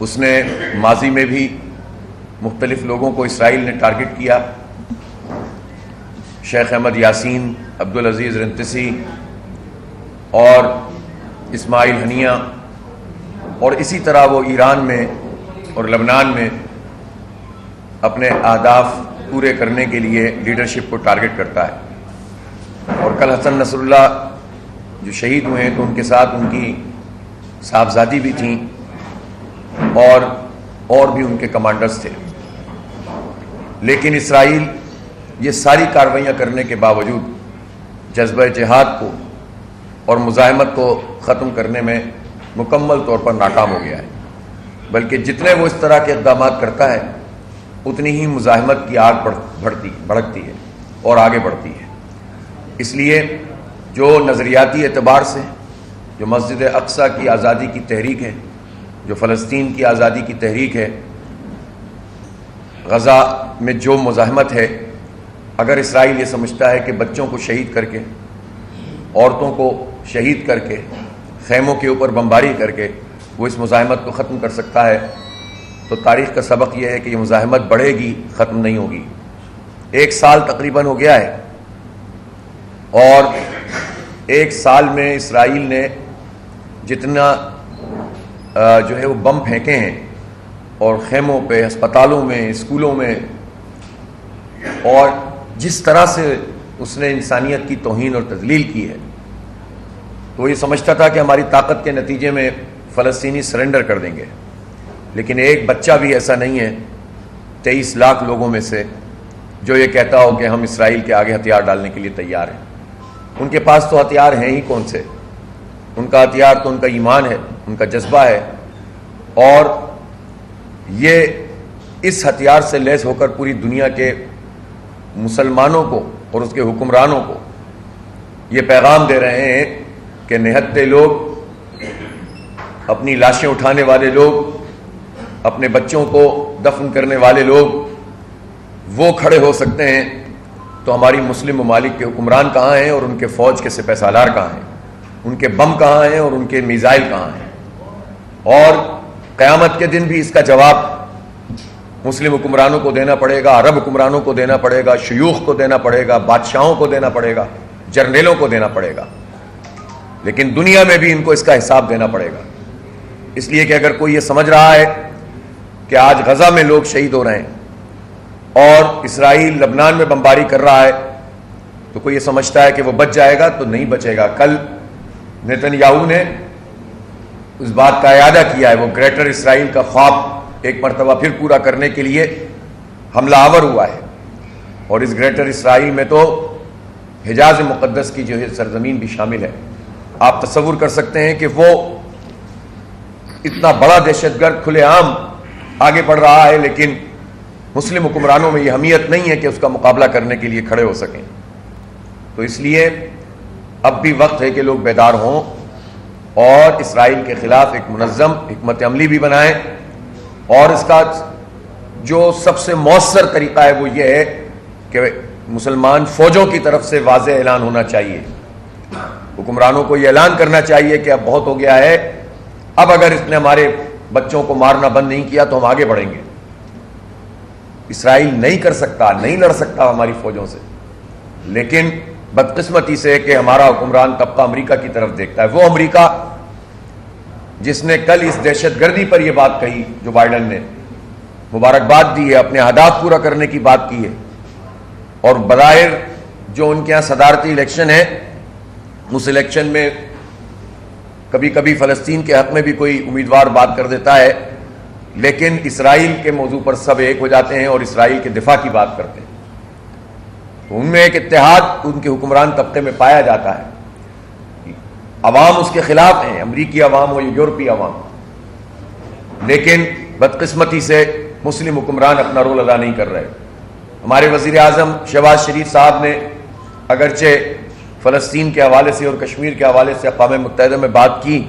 اس نے ماضی میں بھی مختلف لوگوں کو اسرائیل نے ٹارگٹ کیا، شیخ احمد یاسین، عبدالعزیز رنتسی اور اسماعیل ہنیہ، اور اسی طرح وہ ایران میں اور لبنان میں اپنے اہداف پورے کرنے کے لیے لیڈرشپ کو ٹارگٹ کرتا ہے۔ اور کل حسن نصر اللہ جو شہید ہوئے ہیں تو ان کے ساتھ ان کی صاحبزادی بھی تھیں اور بھی ان کے کمانڈرز تھے، لیکن اسرائیل یہ ساری کارروائیاں کرنے کے باوجود جذبہ جہاد کو اور مزاحمت کو ختم کرنے میں مکمل طور پر ناکام ہو گیا ہے، بلکہ جتنے وہ اس طرح کے اقدامات کرتا ہے اتنی ہی مزاحمت کی آگ بھڑکتی ہے اور آگے بڑھتی ہے۔ اس لیے جو نظریاتی اعتبار سے جو مسجد اقصیٰ کی آزادی کی تحریک ہے، جو فلسطین کی آزادی کی تحریک ہے، غزہ میں جو مزاحمت ہے، اگر اسرائیل یہ سمجھتا ہے کہ بچوں کو شہید کر کے، عورتوں کو شہید کر کے، خیموں کے اوپر بمباری کر کے وہ اس مزاحمت کو ختم کر سکتا ہے، تو تاریخ کا سبق یہ ہے کہ یہ مزاحمت بڑھے گی، ختم نہیں ہوگی۔ 1 سال تقریباً ہو گیا ہے، اور 1 سال میں اسرائیل نے جتنا جو ہے وہ بم پھینکے ہیں، اور خیموں پہ، ہسپتالوں میں، اسکولوں میں، اور جس طرح سے اس نے انسانیت کی توہین اور تذلیل کی ہے، تو وہ یہ سمجھتا تھا کہ ہماری طاقت کے نتیجے میں فلسطینی سرنڈر کر دیں گے، لیکن ایک بچہ بھی ایسا نہیں ہے 23 لاکھ لوگوں میں سے جو یہ کہتا ہو کہ ہم اسرائیل کے آگے ہتھیار ڈالنے کے لیے تیار ہیں۔ ان کے پاس تو ہتھیار ہیں ہی کون سے؟ ان کا ہتھیار تو ان کا ایمان ہے، ان کا جذبہ ہے، اور یہ اس ہتھیار سے لیس ہو کر پوری دنیا کے مسلمانوں کو اور اس کے حکمرانوں کو یہ پیغام دے رہے ہیں کہ نہتے لوگ، اپنی لاشیں اٹھانے والے لوگ، اپنے بچوں کو دفن کرنے والے لوگ، وہ کھڑے ہو سکتے ہیں، تو ہماری مسلم ممالک کے حکمران کہاں ہیں اور ان کے فوج کے سپہ سالار کہاں ہیں؟ ان کے بم کہاں ہیں اور ان کے میزائل کہاں ہیں؟ اور قیامت کے دن بھی اس کا جواب مسلم حکمرانوں کو دینا پڑے گا، عرب حکمرانوں کو دینا پڑے گا، شیوخ کو دینا پڑے گا، بادشاہوں کو دینا پڑے گا، جرنیلوں کو دینا پڑے گا، لیکن دنیا میں بھی ان کو اس کا حساب دینا پڑے گا۔ اس لیے کہ اگر کوئی یہ سمجھ رہا ہے کہ آج غزہ میں لوگ شہید ہو رہے ہیں اور اسرائیل لبنان میں بمباری کر رہا ہے تو کوئی یہ سمجھتا ہے کہ وہ بچ جائے گا، تو نہیں بچے گا۔ کل نیتن یاہو نے اس بات کا اعادہ کیا ہے، وہ گریٹر اسرائیل کا خواب ایک مرتبہ پھر پورا کرنے کے لیے حملہ آور ہوا ہے، اور اس گریٹر اسرائیل میں تو حجاز مقدس کی جو ہے سرزمین بھی شامل ہے۔ آپ تصور کر سکتے ہیں کہ وہ اتنا بڑا دہشت گرد کھلے عام آگے بڑھ رہا ہے، لیکن مسلم حکمرانوں میں یہ اہمیت نہیں ہے کہ اس کا مقابلہ کرنے کے لیے کھڑے ہو سکیں۔ تو اس لیے اب بھی وقت ہے کہ لوگ بیدار ہوں اور اسرائیل کے خلاف ایک منظم حکمت عملی بھی بنائیں، اور اس کا جو سب سے مؤثر طریقہ ہے وہ یہ ہے کہ مسلمان فوجوں کی طرف سے واضح اعلان ہونا چاہیے، حکمرانوں کو یہ اعلان کرنا چاہیے کہ اب بہت ہو گیا ہے، اب اگر اس نے ہمارے بچوں کو مارنا بند نہیں کیا تو ہم آگے بڑھیں گے۔ اسرائیل نہیں کر سکتا، نہیں لڑ سکتا ہماری فوجوں سے، لیکن بدقسمتی سے کہ ہمارا حکمران طبقہ امریکہ کی طرف دیکھتا ہے، وہ امریکہ جس نے کل اس دہشت گردی پر یہ بات کہی، جو بائیڈن نے مبارکباد دی ہے، اپنے اہداف پورا کرنے کی بات کی ہے، اور بظاہر جو ان کے یہاں صدارتی الیکشن ہے اس الیکشن میں کبھی کبھی فلسطین کے حق میں بھی کوئی امیدوار بات کر دیتا ہے، لیکن اسرائیل کے موضوع پر سب ایک ہو جاتے ہیں اور اسرائیل کے دفاع کی بات کرتے ہیں۔ تو ان میں ایک اتحاد ان کے حکمران طبقے میں پایا جاتا ہے، عوام اس کے خلاف ہیں، امریکی عوام ہو یا یورپی عوام، لیکن بدقسمتی سے مسلم حکمران اپنا رول ادا نہیں کر رہے۔ ہمارے وزیر اعظم شہباز شریف صاحب نے اگرچہ فلسطین کے حوالے سے اور کشمیر کے حوالے سے اقوام متحدہ میں بات کی،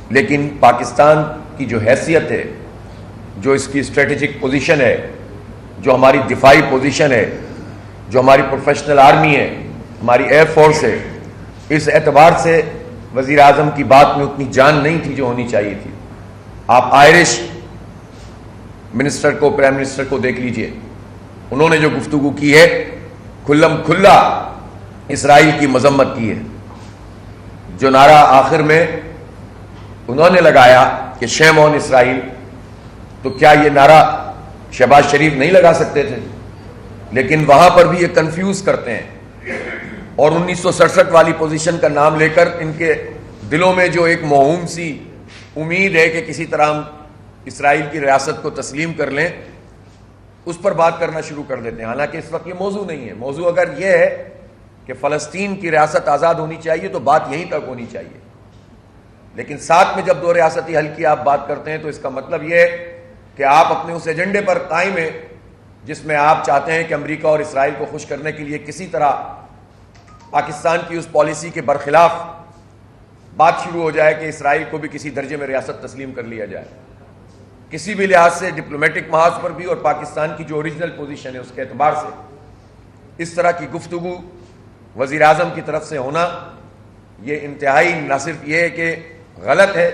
لیکن پاکستان کی جو حیثیت ہے، جو اس کی اسٹریٹجک پوزیشن ہے، جو ہماری دفاعی پوزیشن ہے، جو ہماری پروفیشنل آرمی ہے، ہماری ایئر فورس ہے، اس اعتبار سے وزیر اعظم کی بات میں اتنی جان نہیں تھی جو ہونی چاہیے تھی۔ آپ آئرش منسٹر کو، پرائم منسٹر کو دیکھ لیجئے، انہوں نے جو گفتگو کی ہے کھلم کھلا اسرائیل کی مذمت کی ہے. جو نعرہ آخر میں انہوں نے لگایا کہ شیم آن اسرائیل، تو کیا یہ نعرہ شہباز شریف نہیں لگا سکتے تھے؟ لیکن وہاں پر بھی یہ کنفیوز کرتے ہیں، اور 1967 والی پوزیشن کا نام لے کر ان کے دلوں میں جو ایک موہوم سی امید ہے کہ کسی طرح ہم اسرائیل کی ریاست کو تسلیم کر لیں، اس پر بات کرنا شروع کر دیتے ہیں. حالانکہ اس وقت یہ موضوع نہیں ہے. موضوع اگر یہ ہے کہ فلسطین کی ریاست آزاد ہونی چاہیے تو بات یہیں تک ہونی چاہیے. لیکن ساتھ میں جب دو ریاستی حل کی آپ بات کرتے ہیں تو اس کا مطلب یہ ہے کہ آپ اپنے اس ایجنڈے پر قائم ہیں جس میں آپ چاہتے ہیں کہ امریکہ اور اسرائیل کو خوش کرنے کے لیے کسی طرح پاکستان کی اس پالیسی کے برخلاف بات شروع ہو جائے کہ اسرائیل کو بھی کسی درجے میں ریاست تسلیم کر لیا جائے. کسی بھی لحاظ سے، ڈپلومیٹک محاذ پر بھی اور پاکستان کی جو اوریجنل پوزیشن ہے اس کے اعتبار سے، اس طرح کی گفتگو وزیر اعظم کی طرف سے ہونا یہ انتہائی نہ صرف یہ ہے کہ غلط ہے،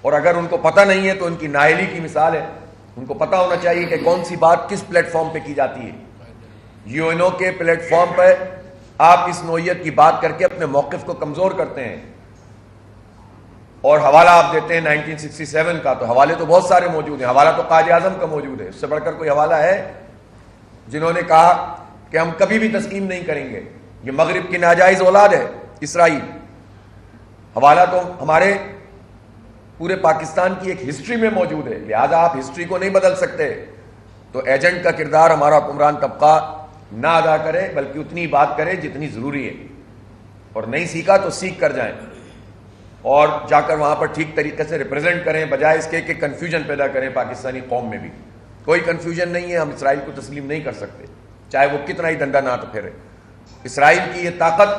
اور اگر ان کو پتہ نہیں ہے تو ان کی نااہلی کی مثال ہے. ان کو پتہ ہونا چاہیے کہ کون سی بات کس پلیٹ فارم پہ کی جاتی ہے. یو این او کے پلیٹ فارم پہ آپ اس نوعیت کی بات کر کے اپنے موقف کو کمزور کرتے ہیں، اور حوالہ آپ دیتے ہیں 1967 کا. تو حوالے تو بہت سارے موجود ہیں. حوالہ تو قائد اعظم کا موجود ہے. اس سے بڑھ کر کوئی حوالہ ہے جنہوں نے کہا کہ ہم کبھی بھی تسلیم نہیں کریں گے، یہ مغرب کی ناجائز اولاد ہے اسرائیل. حوالہ تو ہمارے پورے پاکستان کی ایک ہسٹری میں موجود ہے، لہذا آپ ہسٹری کو نہیں بدل سکتے. تو ایجنٹ کا کردار ہمارا حکمران طبقہ نہ ادا کرے، بلکہ اتنی بات کرے جتنی ضروری ہے، اور نہیں سیکھا تو سیکھ کر جائیں اور جا کر وہاں پر ٹھیک طریقے سے ریپرزینٹ کریں، بجائے اس کے کہ کنفیوژن پیدا کریں پاکستانی قوم میں بھی. کوئی کنفیوژن نہیں ہے، ہم اسرائیل کو تسلیم نہیں کر سکتے چاہے وہ کتنا ہی ڈنڈا نہ پھیرے. اسرائیل کی یہ طاقت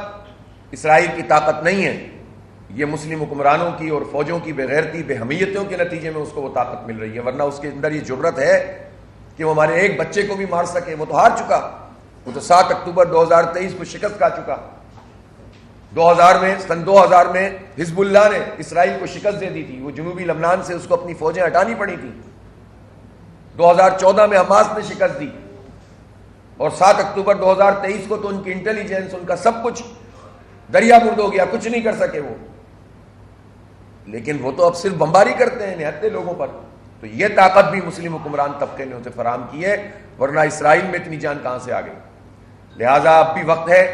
اسرائیل کی طاقت نہیں ہے، یہ مسلم حکمرانوں کی اور فوجوں کی بے غیرتی، بے حمیتیوں کے نتیجے میں اس کو وہ طاقت مل رہی ہے. ورنہ اس کے اندر یہ جرأت ہے کہ وہ ہمارے ایک بچے کو بھی مار سکے. وہ تو ہار چکا، وہ تو 7 اکتوبر 2023 کو شکست کھا چکا. 2000 میں حزب اللہ نے اسرائیل کو شکست دے دی تھی، وہ جنوبی لبنان سے اس کو اپنی فوجیں ہٹانی پڑی تھی. 2014 میں حماس نے شکست دی، اور 7 اکتوبر 2023 کو تو ان کی انٹیلیجنس، ان کا سب کچھ دریا برد ہو گیا، کچھ نہیں کر سکے وہ. لیکن وہ تو اب صرف بمباری کرتے ہیں نہتے لوگوں پر. تو یہ طاقت بھی مسلم حکمران طبقے نے اسے فراہم کی ہے، ورنہ اسرائیل میں اتنی جان کہاں سے آ گئی. لہذا اب بھی وقت ہے.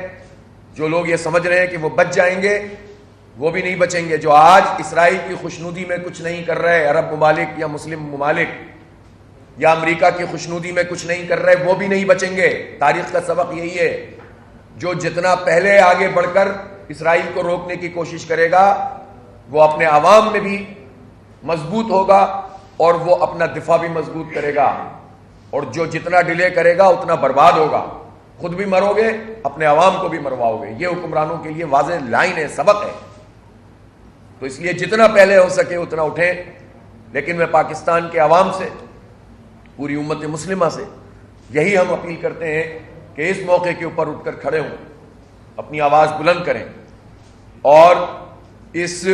جو لوگ یہ سمجھ رہے ہیں کہ وہ بچ جائیں گے، وہ بھی نہیں بچیں گے. جو آج اسرائیل کی خوشنودی میں کچھ نہیں کر رہے عرب ممالک یا مسلم ممالک، یا امریکہ کی خوشنودی میں کچھ نہیں کر رہے، وہ بھی نہیں بچیں گے. تاریخ کا سبق یہی ہے، جو جتنا پہلے آگے بڑھ کر اسرائیل کو روکنے کی کوشش کرے گا وہ اپنے عوام میں بھی مضبوط ہوگا اور وہ اپنا دفاع بھی مضبوط کرے گا. اور جو جتنا ڈیلے کرے گا اتنا برباد ہوگا. خود بھی مرو گے، اپنے عوام کو بھی مرواؤ گے. یہ حکمرانوں کے لیے واضح لائن ہے، سبق ہے. تو اس لیے جتنا پہلے ہو سکے اتنا اٹھیں. لیکن میں پاکستان کے عوام سے، پوری امت مسلمہ سے یہی ہم اپیل کرتے ہیں کہ اس موقع کے اوپر اٹھ کر کھڑے ہوں، اپنی آواز بلند کریں اور اس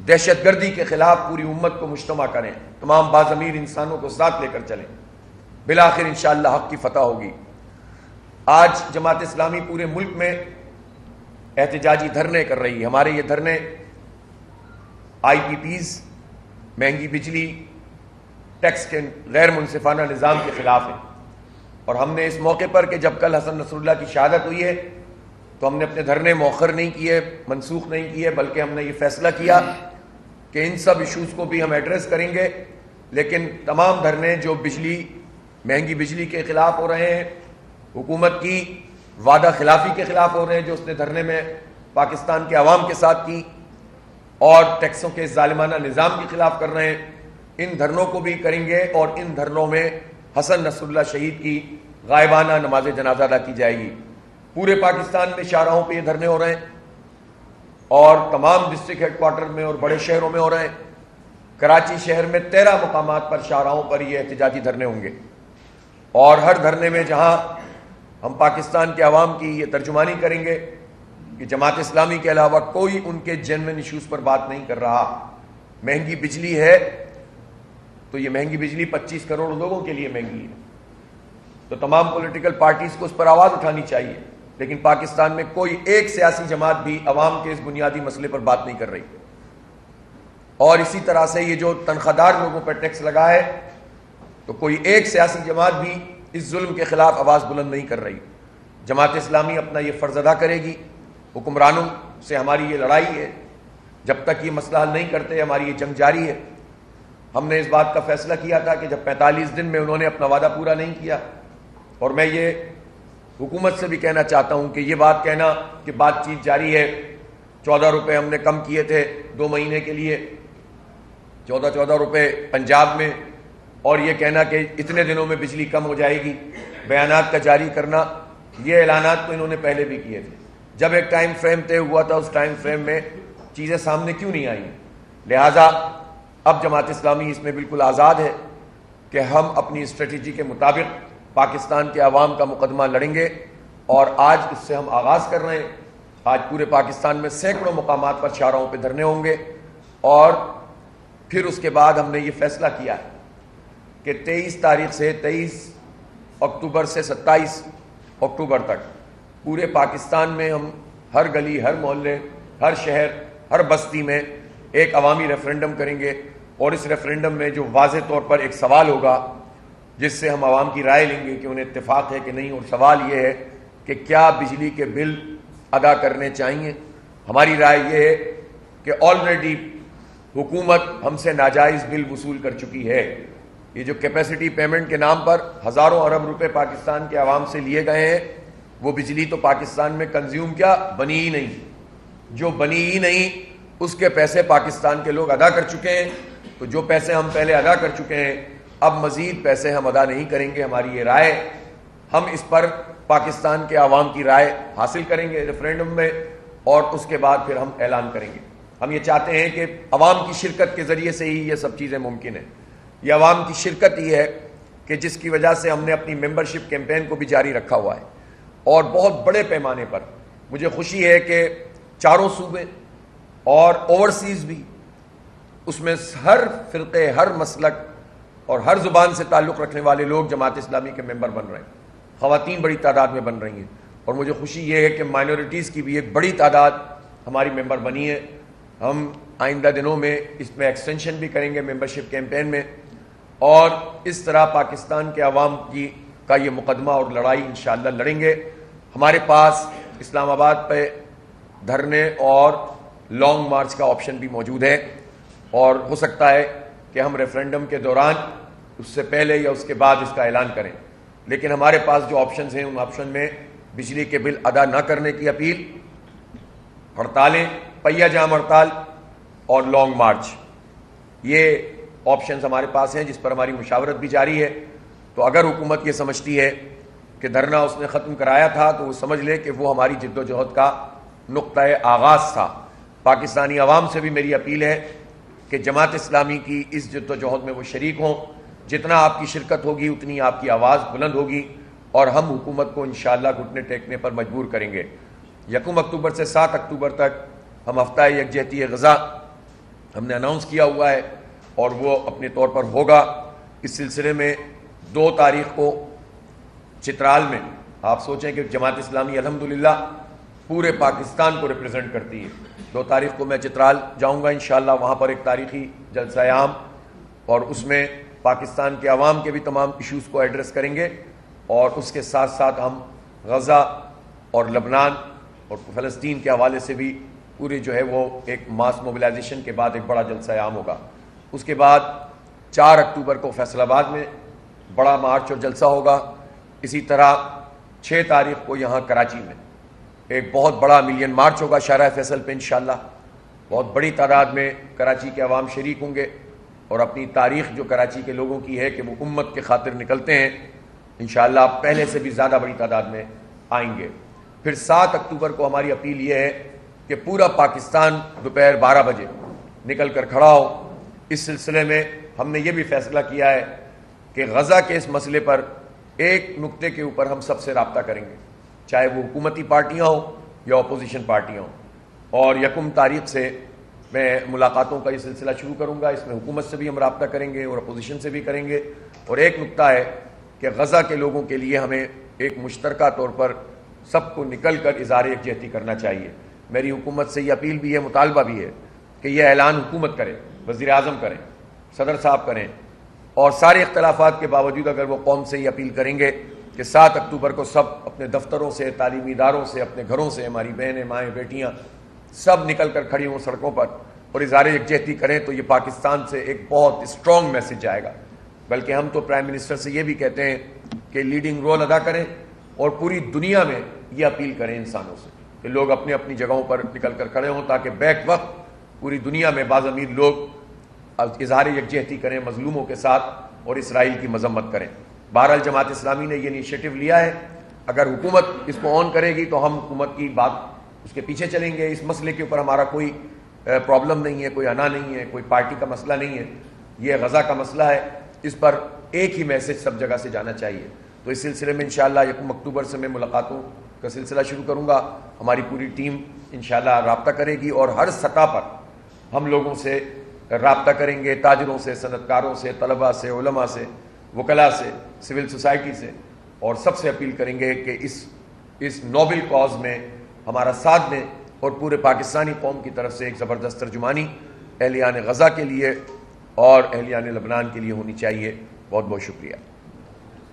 دہشت گردی کے خلاف پوری امت کو مجتمع کریں. تمام باضمیر انسانوں کو ساتھ لے کر چلیں. بالآخر انشاءاللہ حق کی فتح ہوگی. آج جماعت اسلامی پورے ملک میں احتجاجی دھرنے کر رہی ہے. ہمارے یہ دھرنے آئی پی پیز، مہنگی بجلی، ٹیکس کے غیر منصفانہ نظام کے خلاف ہیں. اور ہم نے اس موقع پر کہ جب کل حسن نصر اللہ کی شہادت ہوئی ہے تو ہم نے اپنے دھرنے مؤخر نہیں کیے، منسوخ نہیں کیے، بلکہ ہم نے یہ فیصلہ کیا کہ ان سب ایشوز کو بھی ہم ایڈریس کریں گے. لیکن تمام دھرنے جو مہنگی بجلی کے خلاف ہو رہے ہیں، حکومت کی وعدہ خلافی کے خلاف ہو رہے ہیں جو اس نے دھرنے میں پاکستان کے عوام کے ساتھ کی، اور ٹیکسوں کے ظالمانہ نظام کے خلاف کر رہے ہیں، ان دھرنوں کو بھی کریں گے. اور ان دھرنوں میں حسن نصر اللہ شہید کی غائبانہ نماز جنازہ ادا کی جائے گی. پورے پاکستان میں شاہراہوں پہ یہ دھرنے ہو رہے ہیں، اور تمام ڈسٹرکٹ ہیڈ کوارٹر میں اور بڑے شہروں میں ہو رہے ہیں. کراچی شہر میں 13 مقامات پر شاہراہوں پر یہ احتجاجی دھرنے ہوں گے. اور ہر دھرنے میں جہاں ہم پاکستان کے عوام کی یہ ترجمانی کریں گے کہ جماعت اسلامی کے علاوہ کوئی ان کے جینوئن ایشوز پر بات نہیں کر رہا، مہنگی بجلی ہے تو یہ مہنگی بجلی 25 کروڑ لوگوں کے لیے مہنگی ہے، تو تمام پولیٹیکل پارٹیز کو اس پر آواز اٹھانی چاہیے، لیکن پاکستان میں کوئی ایک سیاسی جماعت بھی عوام کے اس بنیادی مسئلے پر بات نہیں کر رہی۔ اور اسی طرح سے یہ جو تنخواہ دار لوگوں پر ٹیکس لگا ہے تو کوئی ایک سیاسی جماعت بھی اس ظلم کے خلاف آواز بلند نہیں کر رہی۔ جماعت اسلامی اپنا یہ فرض ادا کرے گی، حکمرانوں سے ہماری یہ لڑائی ہے، جب تک یہ مسئلہ حل نہیں کرتے ہماری یہ جنگ جاری ہے۔ ہم نے اس بات کا فیصلہ کیا تھا کہ جب 45 دن میں انہوں نے اپنا وعدہ پورا نہیں کیا، اور میں یہ حکومت سے بھی کہنا چاہتا ہوں کہ یہ بات کہنا کہ بات چیت جاری ہے، 14 روپے ہم نے کم کیے تھے 2 مہینے کے لیے، 14 روپے پنجاب میں، اور یہ کہنا کہ اتنے دنوں میں بجلی کم ہو جائے گی، بیانات کا جاری کرنا، یہ اعلانات تو انہوں نے پہلے بھی کیے تھے۔ جب ایک ٹائم فریم طے ہوا تھا اس ٹائم فریم میں چیزیں سامنے کیوں نہیں آئیں؟ لہٰذا اب جماعت اسلامی اس میں بالکل آزاد ہے کہ ہم اپنی اسٹریٹجی کے مطابق پاکستان کے عوام کا مقدمہ لڑیں گے، اور آج اس سے ہم آغاز کر رہے ہیں۔ آج پورے پاکستان میں سینکڑوں مقامات پر چہراہوں پہ دھرنے ہوں گے، اور پھر اس کے بعد ہم نے یہ فیصلہ کیا ہے کہ 23 تاریخ سے 23 اکتوبر سے 27 اکتوبر تک پورے پاکستان میں ہم ہر گلی، ہر محلے، ہر شہر، ہر بستی میں ایک عوامی ریفرینڈم کریں گے، اور اس ریفرینڈم میں جو واضح طور پر ایک سوال ہوگا جس سے ہم عوام کی رائے لیں گے کہ انہیں اتفاق ہے کہ نہیں، اور سوال یہ ہے کہ کیا بجلی کے بل ادا کرنے چاہیے۔ ہماری رائے یہ ہے کہ آلریڈی حکومت ہم سے ناجائز بل وصول کر چکی ہے۔ یہ جو کیپیسٹی پیمنٹ کے نام پر ہزاروں ارب روپے پاکستان کے عوام سے لیے گئے ہیں، وہ بجلی تو پاکستان میں کنزیوم کیا بنی ہی نہیں، جو بنی ہی نہیں اس کے پیسے پاکستان کے لوگ ادا کر چکے ہیں۔ تو جو پیسے ہم پہلے ادا کر چکے ہیں، اب مزید پیسے ہم ادا نہیں کریں گے۔ ہماری یہ رائے، ہم اس پر پاکستان کے عوام کی رائے حاصل کریں گے ریفرینڈم میں، اور اس کے بعد پھر ہم اعلان کریں گے۔ ہم یہ چاہتے ہیں کہ عوام کی شرکت کے ذریعے سے ہی یہ سب چیزیں ممکن ہیں۔ یہ عوام کی شرکت ہی ہے کہ جس کی وجہ سے ہم نے اپنی ممبرشپ کیمپین کو بھی جاری رکھا ہوا ہے، اور بہت بڑے پیمانے پر مجھے خوشی ہے کہ چاروں صوبے اور اوورسیز بھی، اس میں ہر فرقے، ہر مسلک اور ہر زبان سے تعلق رکھنے والے لوگ جماعت اسلامی کے ممبر بن رہے ہیں۔ خواتین بڑی تعداد میں بن رہی ہیں، اور مجھے خوشی یہ ہے کہ مائنورٹیز کی بھی ایک بڑی تعداد ہماری ممبر بنی ہے۔ ہم آئندہ دنوں میں اس میں ایکسٹینشن بھی کریں گے ممبرشپ کیمپین میں، اور اس طرح پاکستان کے عوام کا یہ مقدمہ اور لڑائی انشاءاللہ لڑیں گے۔ ہمارے پاس اسلام آباد پہ دھرنے اور لانگ مارچ کا آپشن بھی موجود ہے، اور ہو سکتا ہے کہ ہم ریفرینڈم کے دوران اس سے پہلے یا اس کے بعد اس کا اعلان کریں، لیکن ہمارے پاس جو آپشنز ہیں ان آپشن میں بجلی کے بل ادا نہ کرنے کی اپیل، ہڑتالیں، پہیہ جام ہڑتال اور لانگ مارچ، یہ آپشنز ہمارے پاس ہیں جس پر ہماری مشاورت بھی جاری ہے۔ تو اگر حکومت یہ سمجھتی ہے کہ دھرنا اس نے ختم کرایا تھا تو وہ سمجھ لے کہ وہ ہماری جد و جہد کا نقطۂ آغاز تھا۔ پاکستانی عوام سے بھی میری اپیل ہے کہ جماعت اسلامی کی اس جد و جہد میں وہ شریک ہوں۔ جتنا آپ کی شرکت ہوگی اتنی آپ کی آواز بلند ہوگی، اور ہم حکومت کو انشاءاللہ گھٹنے ٹیکنے پر مجبور کریں گے۔ 1 اکتوبر سے 7 اکتوبر تک ہم ہفتہ یکجہتی غذا ہم نے اناؤنس کیا ہوا ہے، اور وہ اپنے طور پر ہوگا۔ اس سلسلے میں 2 تاریخ کو چترال میں، آپ سوچیں کہ جماعت اسلامی الحمدللہ پورے پاکستان کو ریپرزینٹ کرتی ہے، 2 تاریخ کو میں چترال جاؤں گا انشاءاللہ، وہاں پر ایک تاریخی جلسہ عام، اور اس میں پاکستان کے عوام کے بھی تمام ایشوز کو ایڈریس کریں گے، اور اس کے ساتھ ساتھ ہم غزہ اور لبنان اور فلسطین کے حوالے سے بھی پورے جو ہے وہ ایک ماس موبلائزیشن کے بعد ایک بڑا جلسہ عام ہوگا۔ اس کے بعد 4 اکتوبر کو فیصل آباد میں بڑا مارچ اور جلسہ ہوگا۔ اسی طرح 6 تاریخ کو یہاں کراچی میں ایک بہت بڑا ملین مارچ ہوگا شارع فیصل پہ انشاءاللہ۔ بہت بڑی تعداد میں کراچی کے عوام شریک ہوں گے، اور اپنی تاریخ جو کراچی کے لوگوں کی ہے کہ وہ امت کے خاطر نکلتے ہیں، انشاءاللہ پہلے سے بھی زیادہ بڑی تعداد میں آئیں گے۔ پھر 7 اکتوبر کو ہماری اپیل یہ ہے کہ پورا پاکستان دوپہر 12 بجے نکل کر کھڑا ہو۔ اس سلسلے میں ہم نے یہ بھی فیصلہ کیا ہے کہ غزہ کے اس مسئلے پر ایک نقطے کے اوپر ہم سب سے رابطہ کریں گے، چاہے وہ حکومتی پارٹیاں ہوں یا اپوزیشن پارٹیاں ہوں، اور 1 تاریخ سے میں ملاقاتوں کا یہ سلسلہ شروع کروں گا. اس میں حکومت سے بھی ہم رابطہ کریں گے اور اپوزیشن سے بھی کریں گے. اور ایک نقطہ ہے کہ غزہ کے لوگوں کے لیے ہمیں ایک مشترکہ طور پر سب کو نکل کر اظہار یکجہتی کرنا چاہیے. میری حکومت سے یہ اپیل بھی ہے, مطالبہ بھی ہے کہ یہ اعلان حکومت کرے, وزیر اعظم کریں, صدر صاحب کریں, اور سارے اختلافات کے باوجود اگر وہ قوم سے یہ اپیل کریں گے کہ 7 اکتوبر کو سب اپنے دفتروں سے, تعلیمی اداروں سے, اپنے گھروں سے, ہماری بہنیں, مائیں, بیٹیاں سب نکل کر کھڑی ہوں سڑکوں پر اور اظہار یکجہتی کریں, تو یہ پاکستان سے ایک بہت اسٹرانگ میسج جائے گا. بلکہ ہم تو پرائم منسٹر سے یہ بھی کہتے ہیں کہ لیڈنگ رول ادا کریں اور پوری دنیا میں یہ اپیل کریں انسانوں سے کہ لوگ اپنی اپنی جگہوں پر نکل کر کھڑے ہوں, تاکہ بیک وقت پوری دنیا میں بعض امیر لوگ اظہار یکجہتی کریں مظلوموں کے ساتھ اور اسرائیل کی مذمت کریں. بہرحال جماعت اسلامی نے یہ انیشیٹو لیا ہے. اگر حکومت اس کو آن کرے گی تو ہم حکومت کی بات اس کے پیچھے چلیں گے. اس مسئلے کے اوپر ہمارا کوئی پرابلم نہیں ہے, کوئی انا نہیں ہے, کوئی پارٹی کا مسئلہ نہیں ہے. یہ غزہ کا مسئلہ ہے, اس پر ایک ہی میسج سب جگہ سے جانا چاہیے. تو اس سلسلے میں انشاءاللہ 1 اکتوبر سے میں ملاقاتوں کا سلسلہ شروع کروں گا. ہماری پوری ٹیم انشاءاللہ رابطہ کرے گی اور ہر سطح پر ہم لوگوں سے رابطہ کریں گے, تاجروں سے, صنعت کاروں سے, طلباء سے, علماء سے, وکلاء سے, سول سوسائٹی سے, اور سب سے اپیل کریں گے کہ اس نوبل کاز میں ہمارا ساتھ دیں. اور پورے پاکستانی قوم کی طرف سے ایک زبردست ترجمانی اہلیان غزہ کے لیے اور اہلیان لبنان کے لیے ہونی چاہیے. بہت بہت شکریہ.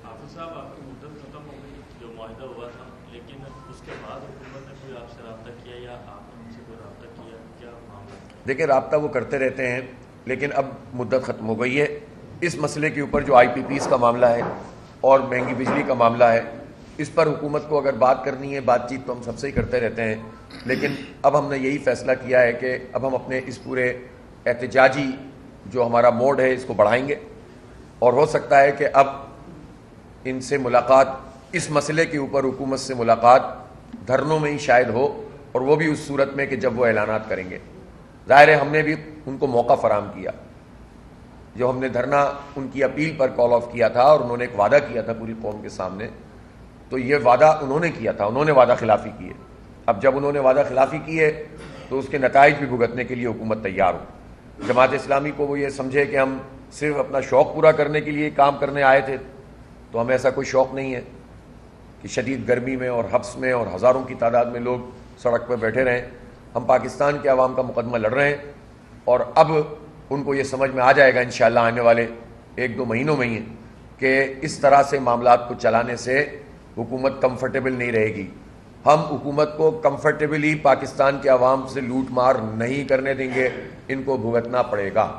حافظ صاحب, آپ کی مدت ختم ہو گئی جو معاہدہ ہوا تھا, لیکن اس کے بعد حکومت نے کوئی آپ سے رابطہ کیا یا آپ نے ان سے کوئی رابطہ کیا, کیا معاملہ؟ دیکھیں, رابطہ وہ کرتے رہتے ہیں, لیکن اب مدت ختم ہو گئی ہے. اس مسئلے کے اوپر جو آئی پی پیز کا معاملہ ہے اور مہنگی بجلی کا معاملہ ہے, اس پر حکومت کو اگر بات کرنی ہے, بات چیت تو ہم سب سے ہی کرتے رہتے ہیں, لیکن اب ہم نے یہی فیصلہ کیا ہے کہ اب ہم اپنے اس پورے احتجاجی جو ہمارا موڈ ہے اس کو بڑھائیں گے. اور ہو سکتا ہے کہ اب ان سے ملاقات, اس مسئلے کے اوپر حکومت سے ملاقات دھرنوں میں ہی شاید ہو, اور وہ بھی اس صورت میں کہ جب وہ اعلانات کریں گے. ظاہر ہے ہم نے بھی ان کو موقع فراہم کیا. جو ہم نے دھرنا ان کی اپیل پر کال آف کیا تھا اور انہوں نے ایک وعدہ کیا تھا پوری قوم کے سامنے, تو یہ وعدہ انہوں نے کیا تھا, انہوں نے وعدہ خلافی کی ہے. اب جب انہوں نے وعدہ خلافی کی ہے تو اس کے نتائج بھی بھگتنے کے لیے حکومت تیار ہو. جماعت اسلامی کو وہ یہ سمجھے کہ ہم صرف اپنا شوق پورا کرنے کے لیے کام کرنے آئے تھے, تو ہمیں ایسا کوئی شوق نہیں ہے کہ شدید گرمی میں اور حبس میں اور ہزاروں کی تعداد میں لوگ سڑک پہ بیٹھے رہیں. ہم پاکستان کے عوام کا مقدمہ لڑ رہے ہیں, اور اب ان کو یہ سمجھ میں آ جائے گا انشاءاللہ آنے والے 1-2 مہینوں میں ہی کہ اس طرح سے معاملات کو چلانے سے حکومت کمفرٹیبل نہیں رہے گی. ہم حکومت کو کمفرٹیبلی پاکستان کے عوام سے لوٹ مار نہیں کرنے دیں گے, ان کو بھگتنا پڑے گا.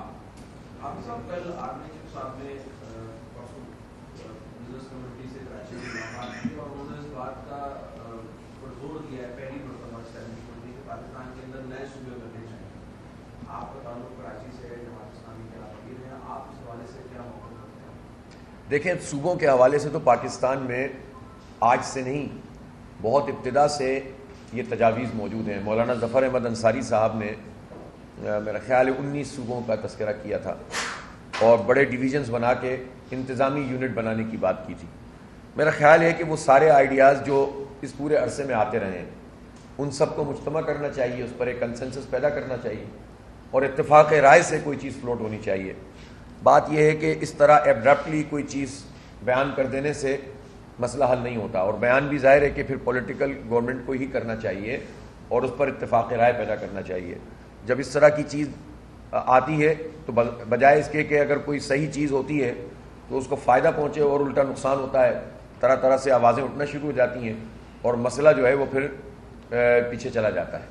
دیکھیں, صوبوں کے حوالے سے تو پاکستان میں آج سے نہیں, بہت ابتدا سے یہ تجاویز موجود ہیں. مولانا ظفر احمد انصاری صاحب نے میرا خیال ہے 19 صوبوں کا تذکرہ کیا تھا اور بڑے ڈویژنز بنا کے انتظامی یونٹ بنانے کی بات کی تھی. میرا خیال ہے کہ وہ سارے آئیڈیاز جو اس پورے عرصے میں آتے رہے ہیں ان سب کو مجتمع کرنا چاہیے, اس پر ایک کنسنسس پیدا کرنا چاہیے اور اتفاق رائے سے کوئی چیز فلوٹ ہونی چاہیے. بات یہ ہے کہ اس طرح ایبرپٹلی کوئی چیز بیان کر دینے سے مسئلہ حل نہیں ہوتا, اور بیان بھی ظاہر ہے کہ پھر پولیٹیکل گورنمنٹ کو ہی کرنا چاہیے اور اس پر اتفاق رائے پیدا کرنا چاہیے. جب اس طرح کی چیز آتی ہے تو بجائے اس کے کہ اگر کوئی صحیح چیز ہوتی ہے تو اس کو فائدہ پہنچے اور الٹا نقصان ہوتا ہے, طرح طرح سے آوازیں اٹھنا شروع ہو جاتی ہیں اور مسئلہ جو ہے وہ پھر پیچھے چلا جاتا ہے.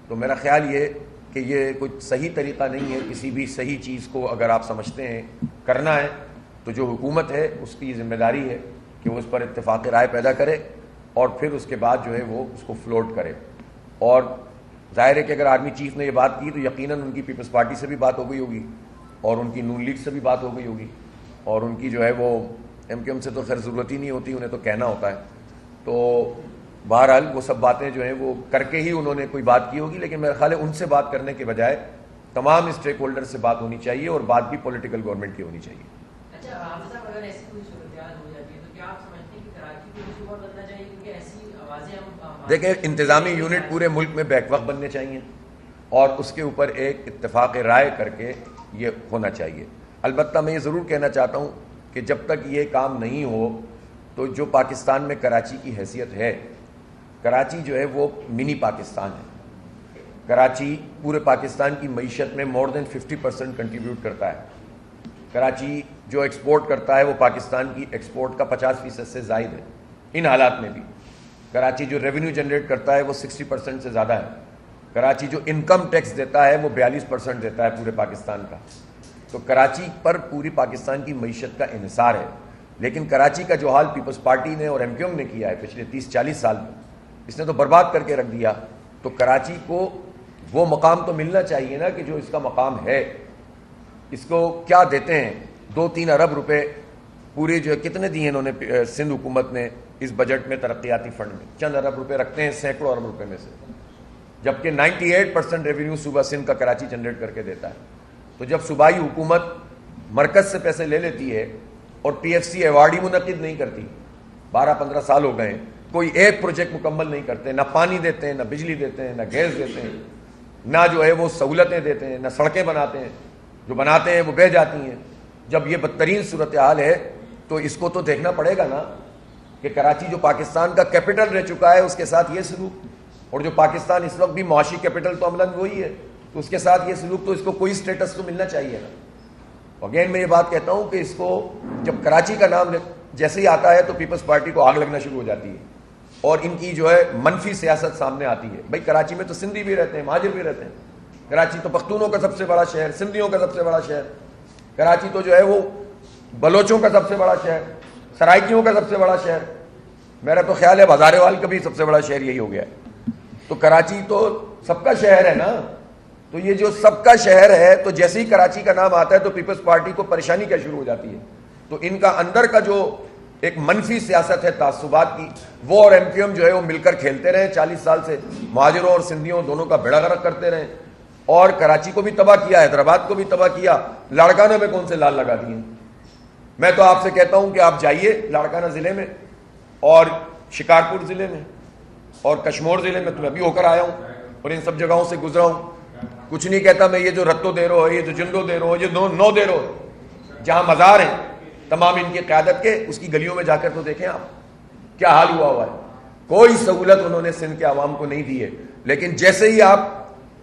تو میرا خیال یہ کہ یہ کوئی صحیح طریقہ نہیں ہے. کسی بھی صحیح چیز کو اگر آپ سمجھتے ہیں کرنا ہے تو جو حکومت ہے اس کی ذمہ داری ہے کہ وہ اس پر اتفاق رائے پیدا کرے اور پھر اس کے بعد جو ہے وہ اس کو فلوٹ کرے. اور ظاہر ہے کہ اگر آرمی چیف نے یہ بات کی تو یقیناً ان کی پیپلز پارٹی سے بھی بات ہو گئی ہوگی اور ان کی نون لیگ سے بھی بات ہو گئی ہوگی اور ان کی جو ہے وہ ایم کیو ایم سے تو خیر ضرورت ہی نہیں ہوتی, انہیں تو کہنا ہوتا ہے. تو بہرحال وہ سب باتیں جو ہیں وہ کر کے ہی انہوں نے کوئی بات کی ہوگی, لیکن میرا خیال ہے ان سے بات کرنے کے بجائے تمام اسٹیک ہولڈر سے بات ہونی چاہیے اور بات بھی پولیٹیکل گورنمنٹ کی ہونی چاہیے. اچھا حافظ صاحب, اگر ایسی کوئی صورتحال ہو جاتی ہے تو کیا آپ سمجھتے ہیں کہ کراچی کو بھی صوبہ بننا چاہیے, کیونکہ ایسی آوازیں ہم دیکھیں انتظامی یونٹ پورے ملک میں بیک وقت بننے چاہیے اور اس کے اوپر ایک اتفاق رائے کر کے یہ ہونا چاہیے. البتہ میں یہ ضرور کہنا چاہتا ہوں کہ جب تک یہ کام نہیں ہو تو جو پاکستان میں کراچی کی حیثیت ہے، کراچی جو ہے وہ منی پاکستان ہے. کراچی پورے پاکستان کی معیشت میں مور دین 50% کنٹریبیوٹ کرتا ہے. کراچی جو ایکسپورٹ کرتا ہے وہ پاکستان کی ایکسپورٹ کا 50% سے زائد ہے. ان حالات میں بھی کراچی جو ریونیو جنریٹ کرتا ہے وہ 60% سے زیادہ ہے. کراچی جو انکم ٹیکس دیتا ہے وہ 42% دیتا ہے پورے پاکستان کا. تو کراچی پر پوری پاکستان کی معیشت کا انحصار ہے. لیکن کراچی کا جو حال پیپلز پارٹی نے اور ایم کیو ایم نے کیا ہے پچھلے 30-40 سال میں، اس نے تو برباد کر کے رکھ دیا. تو کراچی کو وہ مقام تو ملنا چاہیے نا کہ جو اس کا مقام ہے. اس کو کیا دیتے ہیں 2-3 ارب روپے پورے جو کتنے دیے انہوں نے سندھ حکومت نے اس بجٹ میں ترقیاتی فنڈ میں، چند ارب روپے رکھتے ہیں سینکڑوں ارب روپے میں سے، جبکہ 98% ریونیو صوبہ سندھ کا کراچی جنریٹ کر کے دیتا ہے. تو جب صوبائی حکومت مرکز سے پیسے لے لیتی ہے اور پی ایف سی ایوارڈ ہی منعقد نہیں کرتی، 12-15 سال ہو گئے ہیں، کوئی ایک پروجیکٹ مکمل نہیں کرتے، نہ پانی دیتے ہیں، نہ بجلی دیتے ہیں، نہ گیس دیتے ہیں، نہ جو ہے وہ سہولتیں دیتے ہیں، نہ سڑکیں بناتے ہیں، جو بناتے ہیں وہ بہہ جاتی ہیں. جب یہ بدترین صورتحال ہے تو اس کو تو دیکھنا پڑے گا نا کہ کراچی جو پاکستان کا کیپٹل رہ چکا ہے اس کے ساتھ یہ سلوک، اور جو پاکستان اس وقت بھی معاشی کیپٹل تو عملاً وہی ہے، تو اس کے ساتھ یہ سلوک، تو اس کو کوئی سٹیٹس تو ملنا چاہیے نا. اگین میں یہ بات کہتا ہوں کہ اس کو جب کراچی کا نام جیسے ہی آتا ہے تو پیپلز پارٹی کو آگ لگنا شروع ہو جاتی ہے اور ان کی جو ہے منفی سیاست سامنے آتی ہے. بھائی کراچی میں تو سندھی بھی رہتے ہیں، مہاجر بھی رہتے ہیں. کراچی تو پختونوں کا سب سے بڑا شہر، سندھیوں کا سب سے بڑا شہر. کراچی تو جو ہے وہ بلوچوں کا سب سے بڑا شہر، سرائکیوں کا سب سے بڑا شہر. میرا تو خیال ہے ہزاریوال کا بھی سب سے بڑا شہر یہی ہو گیا ہے. تو کراچی تو سب کا شہر ہے نا. تو یہ جو سب کا شہر ہے تو جیسے ہی کراچی کا نام آتا ہے تو پیپلز پارٹی کو پریشانی کیا شروع ہو جاتی ہے. تو ان کا اندر کا جو ایک منفی سیاست ہے تعصبات کی، وہ اور ایم کیو ایم جو ہے وہ مل کر کھیلتے رہے 40 سال سے، مہاجروں اور سندھیوں دونوں کا بیڑا غرق کرتے رہے، اور کراچی کو بھی تباہ کیا، حیدرآباد کو بھی تباہ کیا. لاڑکانہ میں کون سے لال لگا دیے. میں تو آپ سے کہتا ہوں کہ آپ جائیے لاڑکانہ ضلع میں اور شکارپور ضلع میں اور کشمور ضلع میں، تو میں بھی ہو کر آیا ہوں اور ان سب جگہوں سے گزرا ہوں. کچھ نہیں کہتا میں، یہ جو رتو دے رہو ہے، یہ جو جندو دے رہو ہے، یہ نو دے رہو ہے، جہاں مزار ہیں تمام ان کی قیادت کے، اس کی گلیوں میں جا کر تو دیکھیں آپ کیا حال ہوا ہے. کوئی سہولت انہوں نے سندھ کے عوام کو نہیں دی ہے. لیکن جیسے ہی آپ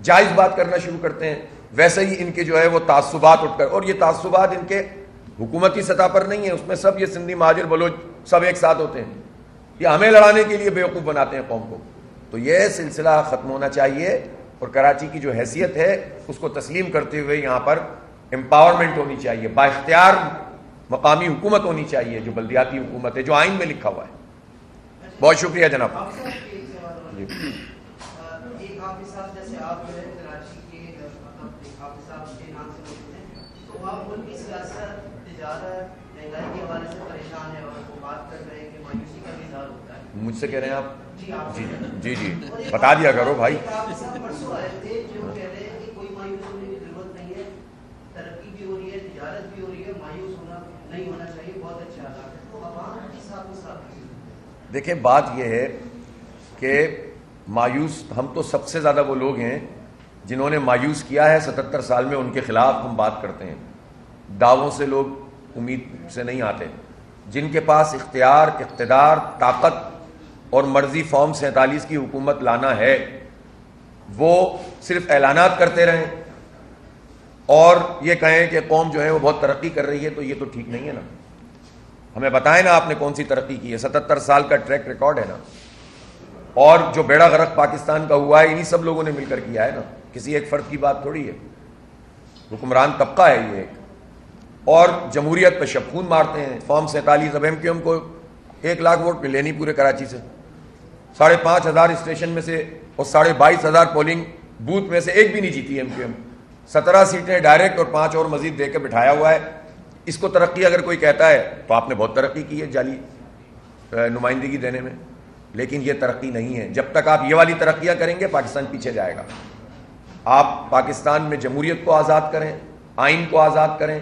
جائز بات کرنا شروع کرتے ہیں ویسے ہی ان کے جو ہے وہ تعصبات اٹھ کر، اور یہ تعصبات ان کے حکومتی سطح پر نہیں ہے، اس میں سب یہ سندھی مہاجر بلوچ سب ایک ساتھ ہوتے ہیں. یہ ہمیں لڑانے کے لیے بیوقوف بناتے ہیں قوم کو. تو یہ سلسلہ ختم ہونا چاہیے اور کراچی کی جو حیثیت ہے اس کو تسلیم کرتے ہوئے یہاں پر امپاورمنٹ ہونی چاہیے، با اختیار مقامی حکومت ہونی چاہیے جو بلدیاتی حکومت ہے، جو آئین میں لکھا ہوا ہے. بہت شکریہ جناب. جی. مجھ سے کہہ رہے ہیں آپ؟ جی جی جی بتا دیا کرو بھائی. دیکھیں بات یہ ہے کہ مایوس ہم تو سب سے زیادہ وہ لوگ ہیں جنہوں نے مایوس کیا ہے 77 سال میں، ان کے خلاف ہم بات کرتے ہیں. دعووں سے لوگ امید سے نہیں آتے. جن کے پاس اختیار، اقتدار، طاقت اور مرضی فارم 47 کی حکومت لانا ہے، وہ صرف اعلانات کرتے رہیں اور یہ کہیں کہ قوم جو ہے وہ بہت ترقی کر رہی ہے، تو یہ تو ٹھیک نہیں ہے نا. ہمیں بتائیں نا آپ نے کون سی ترقی کی ہے. 77 سال کا ٹریک ریکارڈ ہے نا. اور جو بیڑا غرق پاکستان کا ہوا ہے انہی سب لوگوں نے مل کر کیا ہے نا. کسی ایک فرد کی بات تھوڑی ہے. حکمران طبقہ ہے یہ ایک، اور جمہوریت پہ شبخون مارتے ہیں. فارم 47 اب ایم کیو ایم کو 1 لاکھ ووٹ ملے نہیں پورے کراچی سے. 5,500 اسٹیشن میں سے اور 22,500 پولنگ بوتھ میں سے ایک بھی نہیں جیتی ایم کیو ایم. 17 سیٹیں ڈائریکٹ اور 5 اور مزید دے کے بٹھایا ہوا ہے. اس کو ترقی اگر کوئی کہتا ہے تو آپ نے بہت ترقی کی ہے جعلی نمائندگی دینے میں. لیکن یہ ترقی نہیں ہے. جب تک آپ یہ والی ترقیاں کریں گے پاکستان پیچھے جائے گا. آپ پاکستان میں جمہوریت کو آزاد کریں، آئین کو آزاد کریں،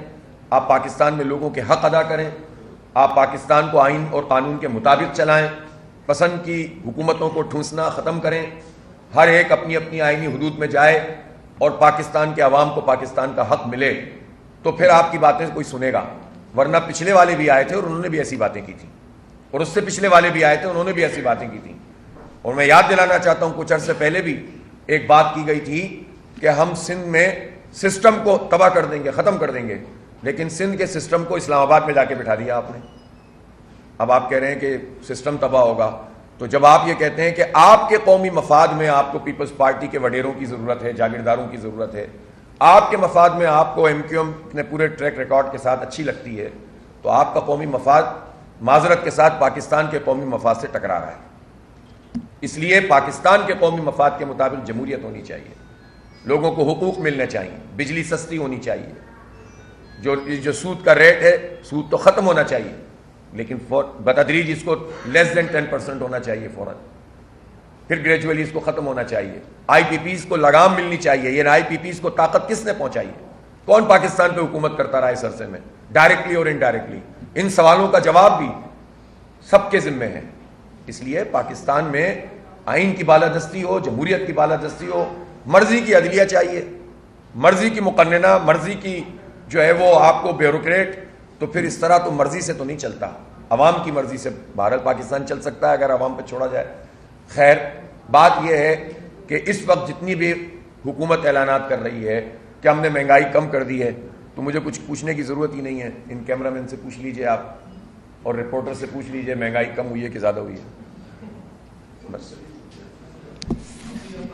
آپ پاکستان میں لوگوں کے حق ادا کریں، آپ پاکستان کو آئین اور قانون کے مطابق چلائیں، پسند کی حکومتوں کو ٹھونسنا ختم کریں، ہر ایک اپنی اپنی آئینی حدود میں جائے اور پاکستان کے عوام کو پاکستان کا حق ملے تو پھر آپ کی باتیں کوئی سنے گا، ورنہ پچھلے والے بھی آئے تھے اور انہوں نے بھی ایسی باتیں کی تھیں، اور اس سے پچھلے والے بھی آئے تھے انہوں نے بھی ایسی باتیں کی تھیں. اور میں یاد دلانا چاہتا ہوں کچھ عرصے پہلے بھی ایک بات کی گئی تھی کہ ہم سندھ میں سسٹم کو تباہ کر دیں گے، ختم کر دیں گے، لیکن سندھ کے سسٹم کو اسلام آباد میں جا کے بٹھا دیا آپ نے. اب آپ کہہ رہے ہیں کہ سسٹم تباہ ہوگا، تو جب آپ یہ کہتے ہیں کہ آپ کے قومی مفاد میں آپ کو پیپلز پارٹی کے وڈیروں کی ضرورت ہے، جاگیرداروں کی ضرورت ہے، آپ کے مفاد میں آپ کو ایم کیو ایم نے پورے ٹریک ریکارڈ کے ساتھ اچھی لگتی ہے، تو آپ کا قومی مفاد معذرت کے ساتھ پاکستان کے قومی مفاد سے ٹکرا رہا ہے. اس لیے پاکستان کے قومی مفاد کے مطابق جمہوریت ہونی چاہیے، لوگوں کو حقوق ملنے چاہیے، بجلی سستی ہونی چاہیے، جو سود کا ریٹ ہے سود تو ختم ہونا چاہیے، لیکن بتدریج اس کو لیس دین 10% ہونا چاہیے فوراً، پھر گریجولی اس کو ختم ہونا چاہیے. آئی پی پیز کو لگام ملنی چاہیے. یہ آئی پی پیز کو طاقت کس نے پہنچائی ہے؟ کون پاکستان پہ حکومت کرتا رہا اس عرصے میں، ڈائریکٹلی اور انڈائریکٹلی؟ ان سوالوں کا جواب بھی سب کے ذمے ہے. اس لیے پاکستان میں آئین کی بالادستی ہو، جمہوریت کی بالادستی ہو، مرضی کی عدلیہ چاہیے، مرضی کی مقننہ، مرضی کی جو ہے وہ آپ کو بیوروکریٹ. تو پھر اس طرح تو مرضی سے تو نہیں چلتا، عوام کی مرضی سے بہرحال پاکستان چل سکتا ہے اگر عوام پہ چھوڑا جائے. خیر، بات یہ ہے کہ اس وقت جتنی بھی حکومت اعلانات کر رہی ہے کہ ہم نے مہنگائی کم کر دی ہے، تو مجھے کچھ پوچھنے کی ضرورت ہی نہیں ہے. ان کیمرہ مین سے پوچھ لیجئے آپ، اور رپورٹر سے پوچھ لیجئے مہنگائی کم ہوئی ہے کہ زیادہ ہوئی ہے، بس.